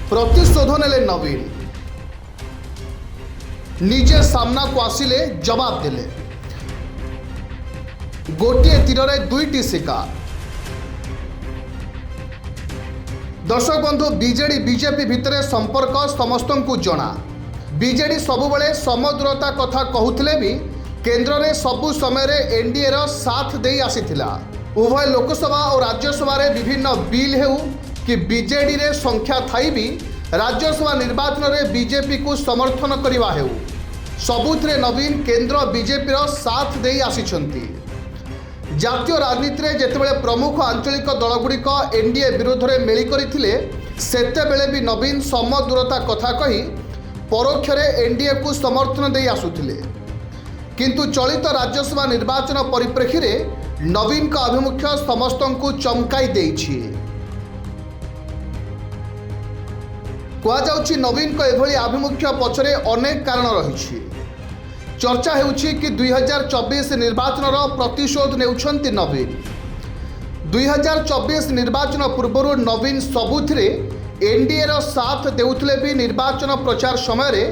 प्रतिशोध नेले नवीन निजे सामना को आसिले जवाब देले गोटे तीर दुईटी शिकार। दर्शक बंधु बीजेडी बीजेपी भितर संपर्क समस्त को जना। बीजेडी सबुबले समदूरता कथा कहूथिले भी केंद्र में सबु समय एनडीए रो साथ दे आसीथिला। उभय लोकसभा और राज्यसभा रे विभिन्न बिल हेउ कि बीजेडी रे संख्या थाई भी राज्यसभा निर्वाचन में बीजेपी को समर्थन करवा हेउ सबुथिरे नवीन केंद्र बीजेपी रो साथ दे आसीछंती। जातीय राजनीति में जेतेबेले प्रमुख आंचलिक दलगुड़िक एनडीए विरोध में मेली करथिले सेतेबेले भी नवीन समदूरता कथा कही परोक्ष एनडीए को समर्थन दे आसुथिले। किंतु चलित राज्यसभा निर्वाचन परिप्रेक्षी में नवीन का आभिमुख्य समस्त को चमकाई देइछि। कहुछि नवीन को एभली आभिमुख्य पछरे अनेक कारण रहिछि। चर्चा हेउछि कि 2024 निर्वाचन प्रतिशोध नेउछंती नवीन। 2024 निर्वाचन पूर्व नवीन सबुथिरे एनडीए रो साथ देउथिले भी निर्वाचन प्रचार समय रे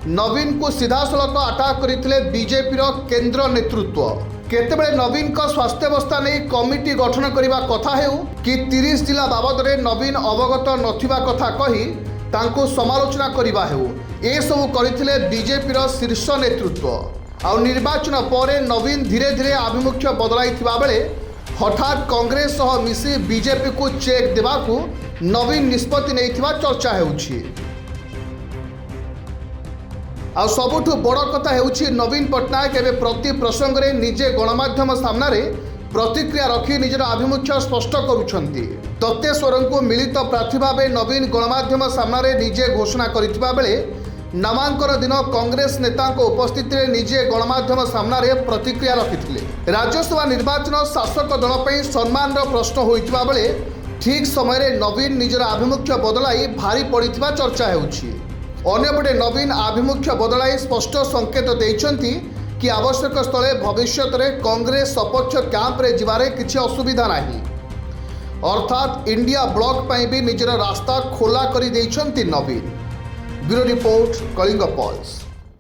नवीन को सीधासलख अटैक करथिले बीजेपी रो केंद्र नेतृत्व। केतेबेले नवीन का स्वास्थ्यावस्था नहीं कमिटी गठन करने कथा हेउ कि 30 जिला बाबद रे नवीन अवगत नथिबा कथा कही तांको समालोचना करवा हेउ ए सब करथिले बीजेपी रो शीर्ष नेतृत्व। आ निर्वाचन पर नवीन धीरे धीरे आभिमुख्य बदलाई थिबा बेले हठात कांग्रेस सह मिसी बीजेपी को चेक देबाकू नवीन निष्पत्ति नैथिबा चर्चा हेउछि। आ सबुठु बड़ कथा हेउछि नवीन पट्टनायक एवं प्रति प्रसंग रे निजे गणमाध्यम सामने प्रतिक्रिया रखी निजर आभिमुख्य स्पष्ट करुछंती। दत्तेश्वर को मिलित प्रार्थी भाव नवीन गणमाध्यम सामने निजे घोषणा करथिबा बेले नामांकन दिन कांग्रेस नेता उपस्थिति में निजे गणमाध्यम सामने प्रतिक्रिया रखिथिले। राज्यसभा निर्वाचन शासक दल पर सम्मान प्रश्न होइतिबा बेले ठीक समय नवीन निजर आभिमुख्य बदलाई भारी पड़िथिबा चर्चा हेउछि। अन्यपटे नवीन आभिमुख्य बदलाई स्पष्ट संकेत देइछंती कि आवश्यक स्थले भविष्य में कांग्रेस सपक्ष कैंप रे जिबारे किछि असुविधा नाही। अर्थात इंडिया ब्लॉक पर भी निजर रास्ता खोला करि देइछंती Naveen. Bureau report Kalinga pulse.